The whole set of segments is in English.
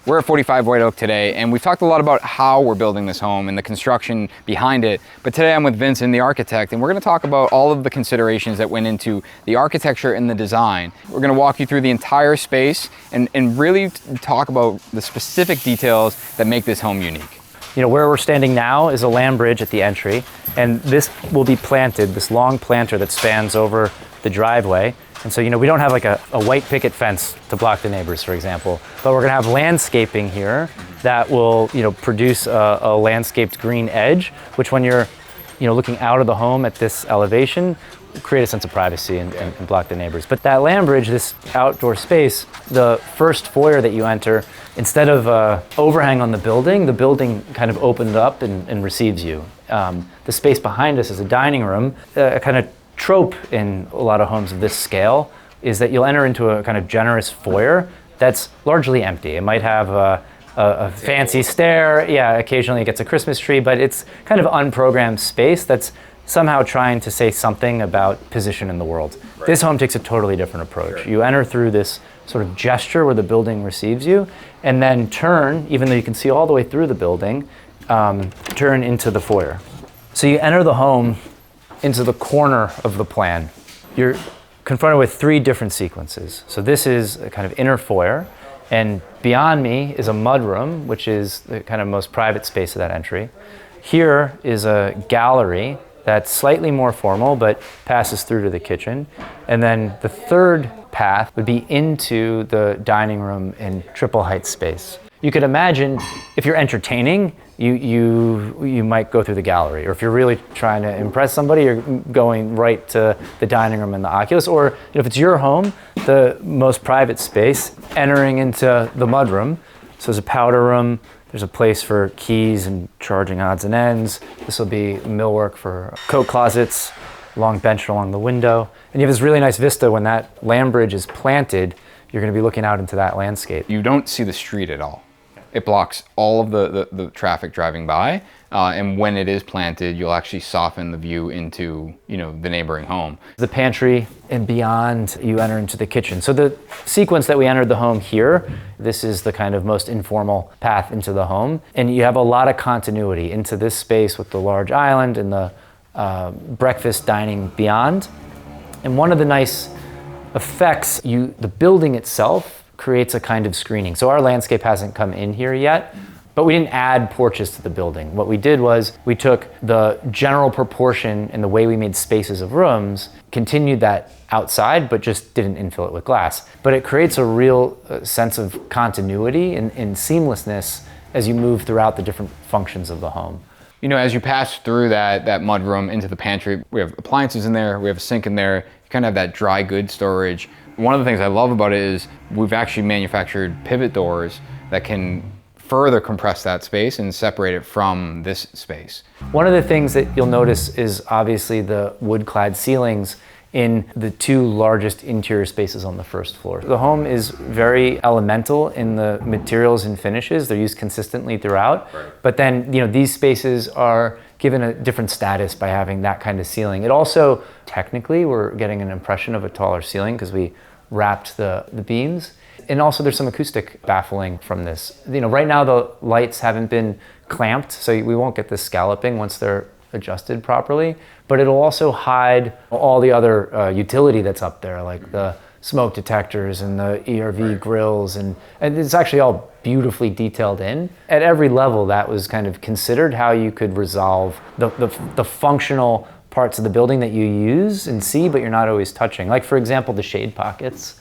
We're at 45 White Oak today, and we've talked a lot about how we're building this home and the construction behind it. But today I'm with Vincent, the architect, and we're going to talk about all of the considerations that went into the architecture and the design. We're going to walk you through the entire space and really talk about the specific details that make this home unique. You know, where we're standing now is a land bridge at the entry, and this will be planted, this long planter that spans over the driveway. And so, you know, we don't have like a white picket fence to block the neighbors, for example, but we're gonna have landscaping here that will, you know, produce a landscaped green edge, which when you're, you know, looking out of the home at this elevation, create a sense of privacy and block the neighbors. But that land bridge, this outdoor space, the first foyer that you enter, instead of overhang on the building kind of opened up and receives you. The space behind us is a dining room, a kind of trope in a lot of homes of this scale is that you'll enter into a kind of generous foyer that's largely empty. It might have a fancy stair, yeah, occasionally it gets a Christmas tree, but it's kind of unprogrammed space that's somehow trying to say something about position in the world. Right. This home takes a totally different approach. Sure. You enter through this sort of gesture where the building receives you, and then turn, even though you can see all the way through the building, turn into the foyer. So you enter the home into the corner of the plan. You're confronted with three different sequences. So this is a kind of inner foyer, and beyond me is a mudroom, which is the kind of most private space of that entry. Here is a gallery that's slightly more formal, but passes through to the kitchen. And then the third path would be into the dining room in triple height space. You could imagine if you're entertaining, you might go through the gallery, or if you're really trying to impress somebody, you're going right to the dining room and the Oculus, or you know, if it's your home, the most private space, entering into the mudroom. So there's a powder room, there's a place for keys and charging odds and ends. This will be millwork for coat closets, long bench along the window. And you have this really nice vista when that land bridge is planted, you're gonna be looking out into that landscape. You don't see the street at all. It blocks all of the traffic driving by, and when it is planted, you'll actually soften the view into, you know, the neighboring home. The pantry, and beyond, you enter into the kitchen. So the sequence that we entered the home here, this is the kind of most informal path into the home, and you have a lot of continuity into this space with the large island and the breakfast dining beyond. And one of the nice effects, the building itself creates a kind of screening. So our landscape hasn't come in here yet, but we didn't add porches to the building. What we did was we took the general proportion and the way we made spaces of rooms, continued that outside, but just didn't infill it with glass. But it creates a real sense of continuity and seamlessness as you move throughout the different functions of the home. You know, as you pass through that mudroom into the pantry, we have appliances in there, we have a sink in there, you kind of have that dry goods storage. One of the things I love about it is we've actually manufactured pivot doors that can further compress that space and separate it from this space. One of the things that you'll notice is obviously the wood-clad ceilings in the two largest interior spaces on the first floor. The home is very elemental in the materials and finishes. They're used consistently throughout. Right. But then, you know, these spaces are given a different status by having that kind of ceiling. It also, technically, we're getting an impression of a taller ceiling because we wrapped the beams. And also there's some acoustic baffling from this. You know, right now the lights haven't been clamped, so we won't get this scalloping once they're adjusted properly, but it'll also hide all the other utility that's up there, like the smoke detectors and the ERV grills, and it's actually all beautifully detailed in. At every level, that was kind of considered how you could resolve the functional parts of the building that you use and see, but you're not always touching. Like, for example, the shade pockets.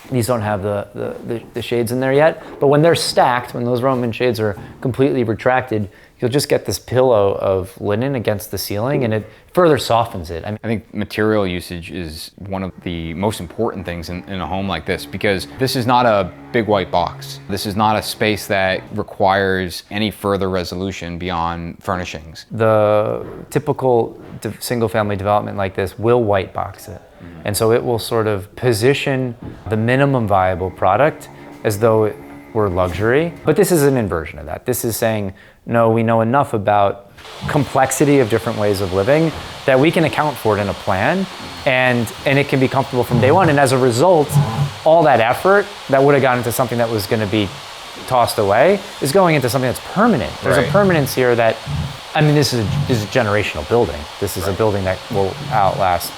These don't have the shades in there yet, but when they're stacked, when those Roman shades are completely retracted, you'll just get this pillow of linen against the ceiling, and it further softens it. I think material usage is one of the most important things in a home like this, because this is not a big white box. This is not a space that requires any further resolution beyond furnishings. The typical single-family development like this will white box it. And so it will sort of position the minimum viable product as though it were luxury. But this is an inversion of that. This is saying, no, we know enough about complexity of different ways of living that we can account for it in a plan, and it can be comfortable from day one. And as a result, all that effort that would have gone into something that was going to be tossed away is going into something that's permanent. There's a permanence here that, I mean, this is a generational building. This is a building that will outlast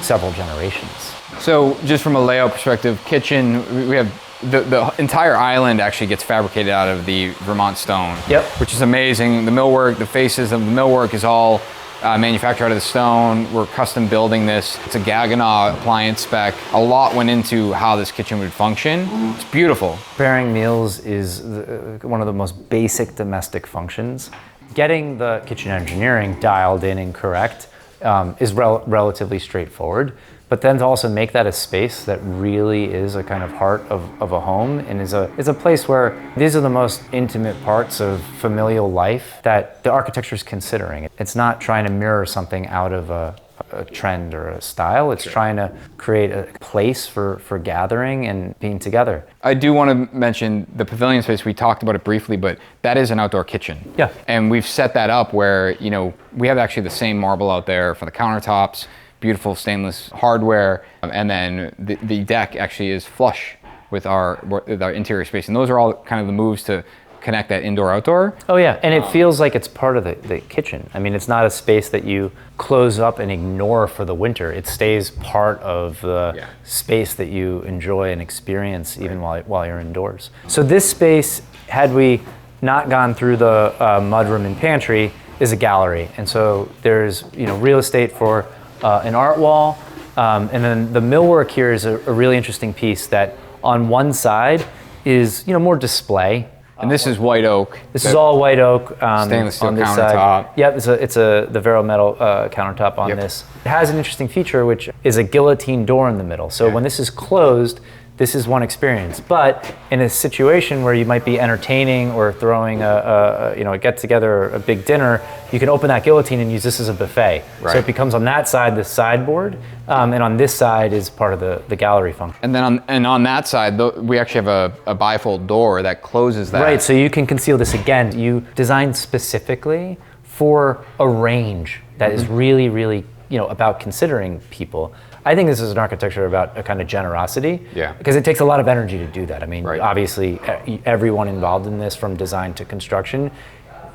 several generations. So just from a layout perspective, kitchen, we have the entire island actually gets fabricated out of the Vermont stone. Yep. Which is amazing. The millwork, the faces of the millwork is all manufactured out of the stone. We're custom building this. It's a Gaggenau appliance spec. A lot went into how this kitchen would function. It's beautiful. Preparing meals is one of the most basic domestic functions. Getting the kitchen engineering dialed in and correct is relatively straightforward. But then to also make that a space that really is a kind of heart of a home and is a place where these are the most intimate parts of familial life that the architecture is considering. It's not trying to mirror something out of a trend or a style. It's trying to create a place for gathering and being together. I do want to mention the pavilion space. We talked about it briefly, but that is an outdoor kitchen. Yeah. And we've set that up where, we have actually the same marble out there for the countertops, beautiful stainless hardware, and then the deck actually is flush with our interior space. And those are all kind of the moves to connect that indoor-outdoor. Oh yeah, and it feels like it's part of the kitchen. I mean, it's not a space that you close up and ignore for the winter. It stays part of the space that you enjoy and experience even while you're indoors. So this space, had we not gone through the mudroom and pantry, is a gallery. And so there's real estate for an art wall, and then the millwork here is a really interesting piece that on one side is more display. And this is white oak. This is all white oak. Stainless steel on this countertop. Side. Yep, it's the Vero metal countertop on this. It has an interesting feature, which is a guillotine door in the middle. So when this is closed, this is one experience. But in a situation where you might be entertaining or throwing a get-together or a big dinner, you can open that guillotine and use this as a buffet. Right. So it becomes on that side the sideboard, and on this side is part of the gallery function. And then on that side, we actually have a bifold door that closes that. Right, so you can conceal this again. You designed specifically for a range that is really, really about considering people. I think this is an architecture about a kind of generosity. Yeah. Because it takes a lot of energy to do that. I mean, Right. obviously, everyone involved in this, from design to construction,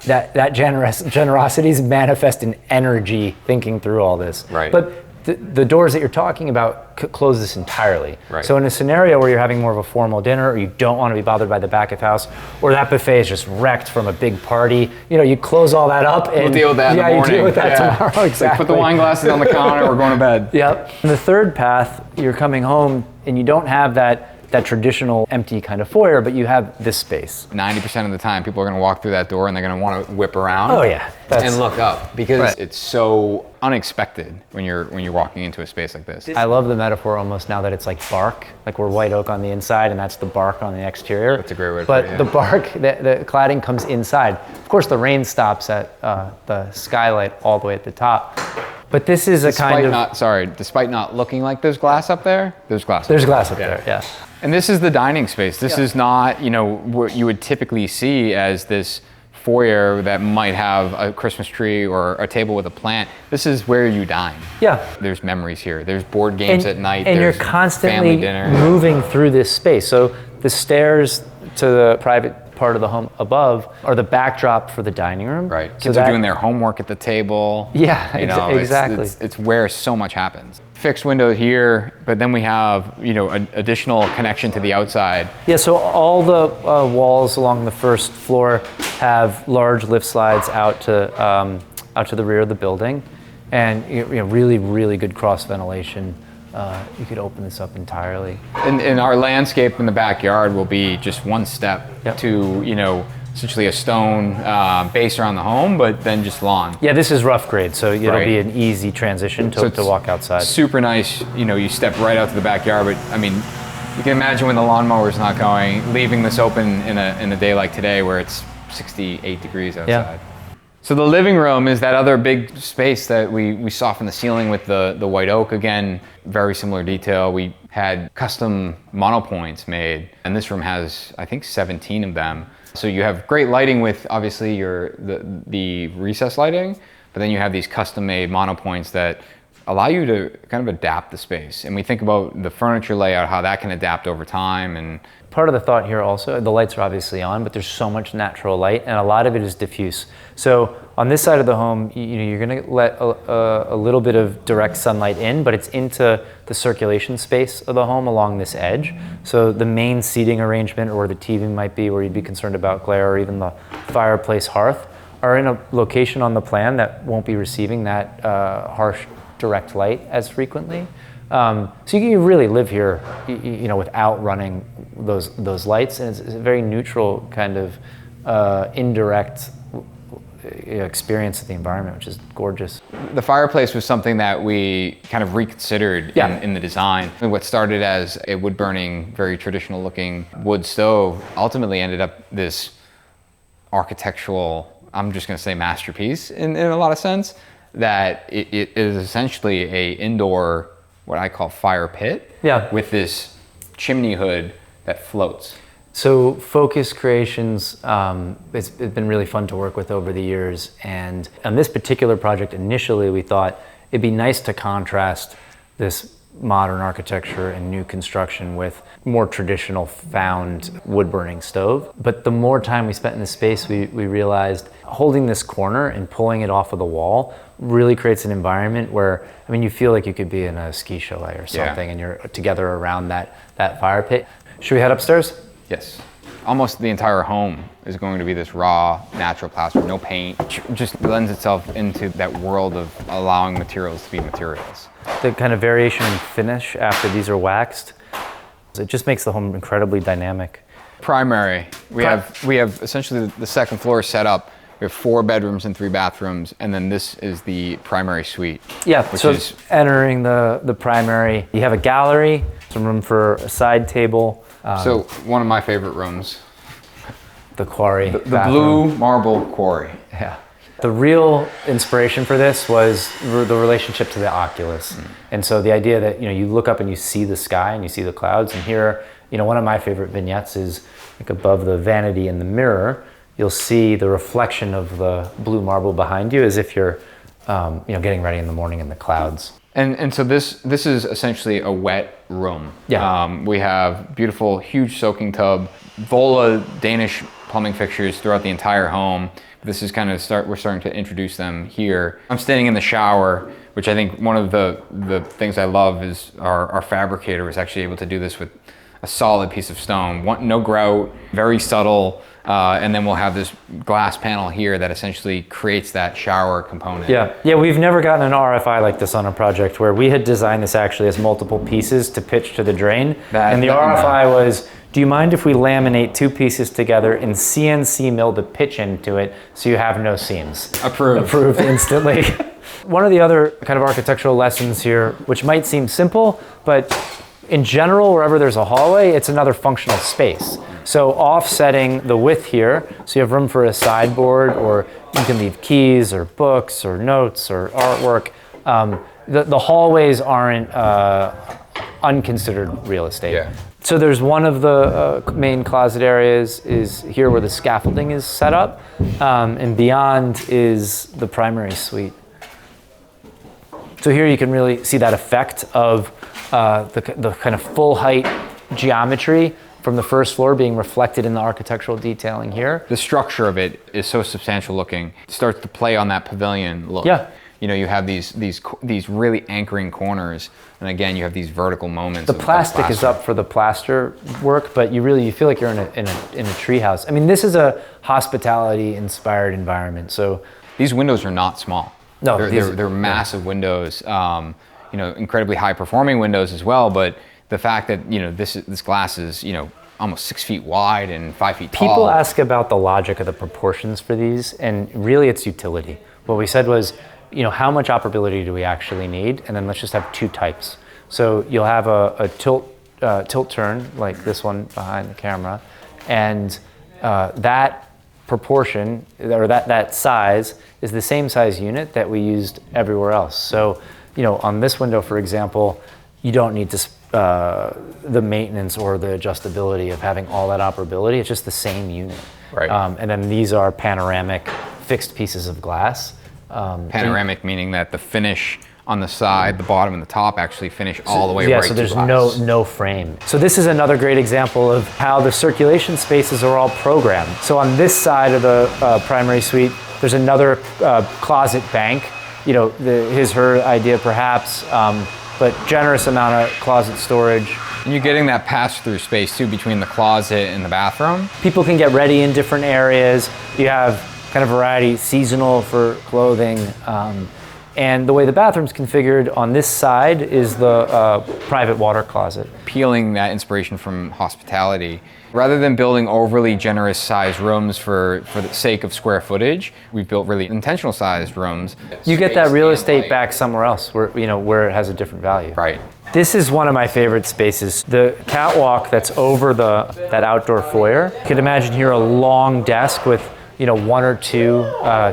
that generosity is manifest in energy thinking through all this. Right. But the doors that you're talking about close this entirely. Right. So in a scenario where you're having more of a formal dinner, or you don't want to be bothered by the back of house, or that buffet is just wrecked from a big party, you close all that up. And We'll deal with that in the morning. you deal with that tomorrow, It's like, exactly. put the wine glasses on the counter, we're going to bed. Yep. In the third path, you're coming home and you don't have that traditional empty kind of foyer, but you have this space. 90% of the time, people are going to walk through that door and they're going to want to whip around. Oh yeah. And look up, because Right. it's so unexpected when you're walking into a space like this. I love the metaphor almost now that it's like bark, like we're white oak on the inside and that's the bark on the exterior. That's a great way to But put it, yeah. the bark, the cladding comes inside. Of course, the rain stops at the skylight all the way at the top. But this is Despite not looking like there's glass up there, there's glass. There's glass up there, yeah. And this is the dining space. This is not, what you would typically see as this foyer that might have a Christmas tree or a table with a plant. This is where you dine. Yeah. There's memories here. There's board games at night. And you're There's constantly family dinner. moving through this space. So the stairs to the private part of the home above are the backdrop for the dining room. Right. So Kids are doing their homework at the table. Yeah, exactly. It's where so much happens. Fixed window here, but then we have, an additional connection to the outside. Yeah, so all the walls along the first floor have large lift slides out to the rear of the building, and really, really good cross ventilation. You could open this up entirely. And our landscape in the backyard will be just one step to, essentially a stone base around the home, but then just lawn. Yeah, this is rough grade, so it'll Right. be an easy transition to walk outside. Super nice, you step right out to the backyard, but I mean, you can imagine when the lawnmower's not going, leaving this open in a day like today where it's 68 degrees outside. Yeah. So the living room is that other big space that we saw from the ceiling with the white oak. Again, very similar detail. We had custom monopoints made, and this room has, I think, 17 of them. So you have great lighting with obviously the recess lighting, but then you have these custom made monopoints that allow you to kind of adapt the space. And we think about the furniture layout, how that can adapt over time, and part of the thought here also, the lights are obviously on, but there's so much natural light and a lot of it is diffuse. So on this side of the home, you're gonna let a little bit of direct sunlight in, but it's into the circulation space of the home along this edge. So the main seating arrangement or where the TV might be, where you'd be concerned about glare, or even the fireplace hearth, are in a location on the plan that won't be receiving that harsh direct light as frequently. So you can really live here, without running those lights, and it's a very neutral kind of indirect experience of the environment, which is gorgeous. The fireplace was something that we kind of reconsidered in the design. What started as a wood-burning, very traditional-looking wood stove ultimately ended up this architectural, I'm just going to say masterpiece in a lot of sense, that it is essentially a indoor, what I call fire pit, with this chimney hood that floats. So Focus Creations, it's been really fun to work with over the years. And on this particular project, initially we thought it'd be nice to contrast this modern architecture and new construction with more traditional found wood burning stove. But the more time we spent in this space, we realized holding this corner and pulling it off of the wall really creates an environment where, you feel like you could be in a ski chalet or something, and you're together around that fire pit. Should we head upstairs? Yes. Almost the entire home is going to be this raw, natural plaster, no paint. Just lends itself into that world of allowing materials to be materials. The kind of variation in finish after these are waxed, it just makes the home incredibly dynamic. Primary. We have essentially the second floor set up. We have 4 bedrooms and 3 bathrooms, and then this is the primary suite. Yeah, so entering the primary, you have a gallery, some room for a side table. So one of my favorite rooms. The quarry. The blue marble quarry. Yeah. The real inspiration for this was the relationship to the Oculus. And so the idea that, you look up and you see the sky and you see the clouds, and here, one of my favorite vignettes is like above the vanity in the mirror, you'll see the reflection of the blue marble behind you as if you're, getting ready in the morning in the clouds. And so this is essentially a wet room. Yeah. We have beautiful, huge soaking tub, Vola Danish plumbing fixtures throughout the entire home. This is kind of we're starting to introduce them here. I'm standing in the shower, which I think one of the things I love is our fabricator was actually able to do this with a solid piece of stone. No grout, very subtle. And then we'll have this glass panel here that essentially creates that shower component. Yeah, we've never gotten an RFI like this on a project where we had designed this actually as multiple pieces to pitch to the drain. And the RFI was, do you mind if we laminate 2 pieces together and CNC mill the pitch into it so you have no seams? Approved. Approved instantly. One of the other kind of architectural lessons here, which might seem simple, but in general, wherever there's a hallway, it's another functional space. So offsetting the width here, so you have room for a sideboard, or you can leave keys or books or notes or artwork. The hallways aren't unconsidered real estate. Yeah. So there's one of the main closet areas is here where the scaffolding is set up, and beyond is the primary suite. So here you can really see that effect of the kind of full height geometry from the first floor being reflected in the architectural detailing here. The structure of it is so substantial looking. It starts to play on that pavilion look. Yeah. You have these really anchoring corners, and again, you have these vertical moments. The plastic is up for the plaster work, but you feel like you're in a tree house. This is a hospitality inspired environment. So these windows are not small. No, they're massive windows. Incredibly high performing windows as well, but the fact that this glass is almost 6 feet wide and 5 feet tall. People ask about the logic of the proportions for these, and really it's utility. What we said was, how much operability do we actually need, and then let's just have 2 types. So you'll have a tilt turn like this one behind the camera, and that proportion or that size is the same size unit that we used everywhere else. So on this window, for example, you don't need the maintenance or the adjustability of having all that operability. It's just the same unit. Right. And then these are panoramic fixed pieces of glass. Panoramic meaning that the finish on the side, the bottom, and the top actually finish all the way yeah, right so to there's glass. no frame. So this is another great example of how the circulation spaces are all programmed. So on this side of the primary suite, there's another closet bank. You know, her idea perhaps, but generous amount of closet storage. And you're getting that pass-through space too between the closet and the bathroom. People can get ready in different areas. You have kind of variety, seasonal for clothing. And the way the bathroom's configured on this side is the private water closet. Peeling that inspiration from hospitality. Rather than building overly generous sized rooms for the sake of square footage, we've built really intentional sized rooms. You get that real estate back somewhere else where it has a different value. Right. This is one of my favorite spaces. The catwalk that's over that outdoor foyer. You could imagine here a long desk with one or two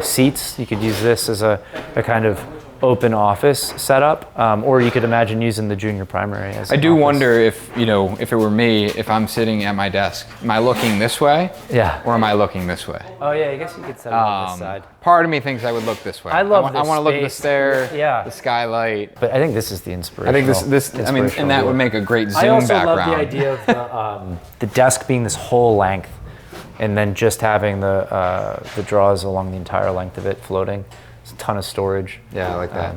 seats. You could use this as a kind of open office setup, or you could imagine using the junior primary as I do office. wonder if it were me, if I'm sitting at my desk, am I looking this way? Yeah. Or am I looking this way? Oh yeah, I guess you could set it on this side. Part of me thinks I would look this way. I love I want to look at the space. stair, Yeah. the skylight. But I think this is the inspiration. I think and that would make a great Zoom I also background. love the idea of the desk being this whole length, and then just having the drawers along the entire length of it floating. It's a ton of storage. Yeah, I like that.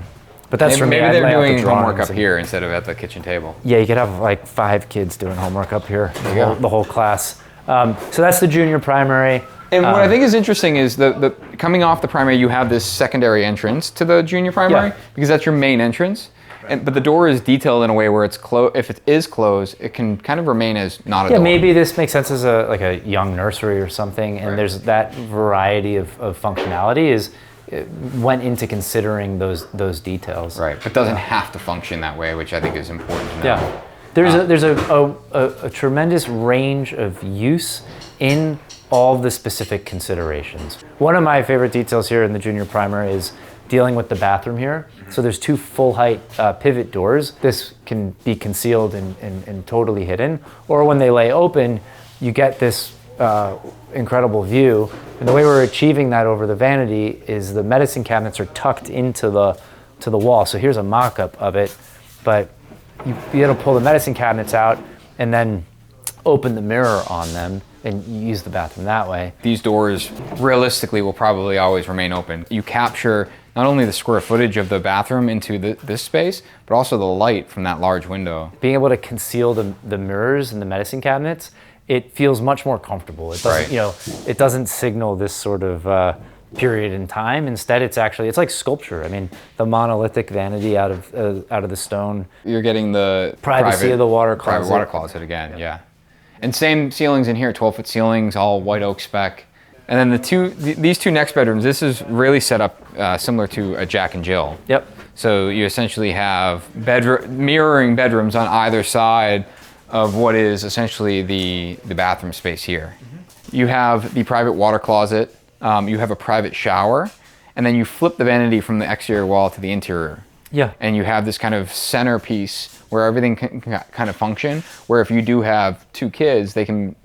But that's for me. Maybe I'd they're lay out the doing homework drawings up here instead of at the kitchen table. Yeah, you could have like 5 kids doing homework up here. you go. The whole class. So that's the junior primary. And what I think is interesting is the coming off the primary, you have this secondary entrance to the junior primary because that's your main entrance. But the door is detailed in a way where it's closed. If it is closed, it can kind of remain as not a door. Yeah, maybe this makes sense as a young nursery or something, and there's that variety of functionality went into considering those details. Right, but doesn't have to function that way, which I think is important to know. Yeah, there's a tremendous range of use in all the specific considerations. One of my favorite details here in the junior primary is dealing with the bathroom here. So there's 2 full height pivot doors. This can be concealed and totally hidden, or when they lay open, you get this incredible view. And the way we're achieving that over the vanity is the medicine cabinets are tucked into the wall. So here's a mock-up of it, but you be able to pull the medicine cabinets out and then open the mirror on them and use the bathroom that way. These doors realistically will probably always remain open. You capture not only the square footage of the bathroom into this space, but also the light from that large window. Being able to conceal the mirrors and the medicine cabinets, it feels much more comfortable. It doesn't, it doesn't signal this sort of period in time. Instead, it's like sculpture. I mean, the monolithic vanity out of the stone. You're getting the Privacy of the water closet. Private water closet again, yeah. And same ceilings in here, 12-foot ceilings, all white oak spec. And then these 2 next bedrooms, this is really set up similar to a Jack and Jill. Yep. So you essentially have mirroring bedrooms on either side of what is essentially the bathroom space here. Mm-hmm. You have the private water closet, you have a private shower, and then you flip the vanity from the exterior wall to the interior. Yeah. And you have this kind of centerpiece where everything can kind of function, where if you do have 2 kids, they can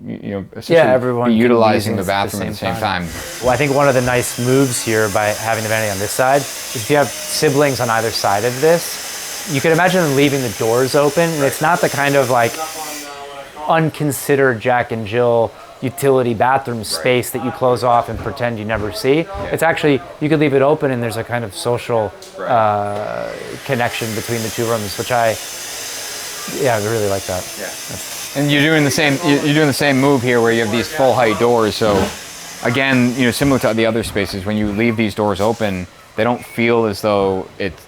essentially be utilizing the bathroom at the same time. Well, I think one of the nice moves here by having the vanity on this side is if you have siblings on either side of this, you can imagine them leaving the doors open. And it's not the kind of like unconsidered Jack and Jill utility bathroom space that you close off and pretend you never see. It's actually, you could leave it open and there's a kind of social connection between the 2 rooms, which I really like that. Yeah. And you're doing the same move here where you have these full height doors. So again, similar to the other spaces, when you leave these doors open, they don't feel as though it's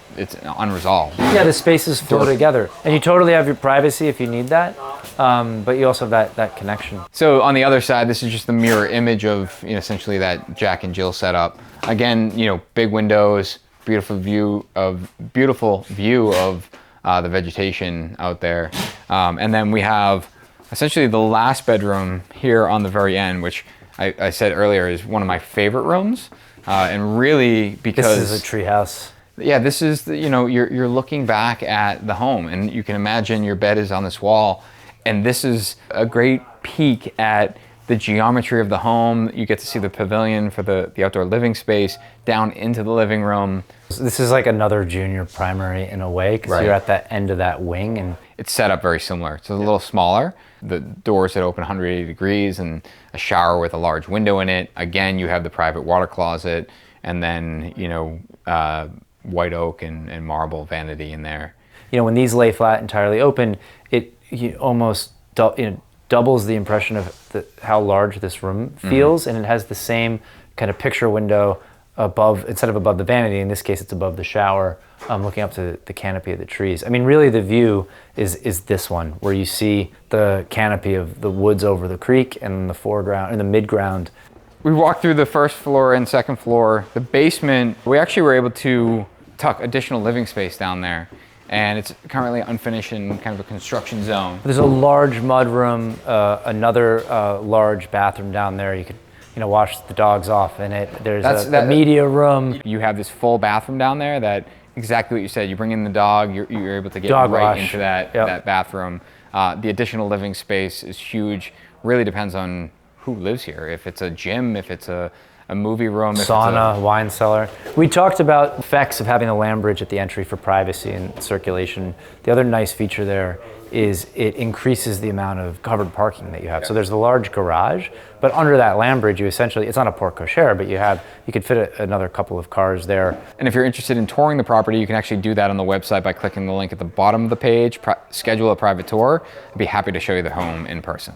unresolved. Yeah, the spaces flow together. And you totally have your privacy if you need that, but you also have that connection. So on the other side, this is just the mirror image of essentially that Jack and Jill setup. Again, big windows, beautiful view of the vegetation out there. And then we have essentially the last bedroom here on the very end, which I said earlier is one of my favorite rooms. And really because... This is a treehouse. Yeah, this is, you're looking back at the home and you can imagine your bed is on this wall. And this is a great peek at the geometry of the home. You get to see the pavilion for the outdoor living space down into the living room. This is like another junior primary in a way, because Right. you're at that end of that wing, and It's set up very similar. It's a little smaller. The doors that open 180 degrees and a shower with a large window in it. Again, you have the private water closet, and then, you know, white oak and marble vanity in there. you know, when these lay flat entirely open, it almost doubles the impression of how large this room feels, and it has the same kind of picture window above, instead of above the vanity, in this case it's above the shower, looking up to the canopy of the trees. I mean, really the view is this one, where you see the canopy of the woods over the creek, and in the foreground, in the midground. We walked through the first floor and second floor. The basement, we actually were able to tuck additional living space down there, and it's currently unfinished in kind of a construction zone. There's a large mudroom, another large bathroom down there. You could, wash the dogs off in it. There's a media room. You have this full bathroom down there that, exactly what you said, you bring in the dog, you're able to get Dog right wash. into that bathroom. The additional living space is huge. Really depends on who lives here. If it's a gym, if it's a movie room, if Sauna, wine cellar. We talked about effects of having a land bridge at the entry for privacy and circulation. The other nice feature there is it increases the amount of covered parking that you have. So there's the large garage, but under that land bridge, you essentially, it's not a porte cochere, but you could fit another couple of cars there. And if you're interested in touring the property, you can actually do that on the website by clicking the link at the bottom of the page, schedule a private tour. I'd be happy to show you the home in person.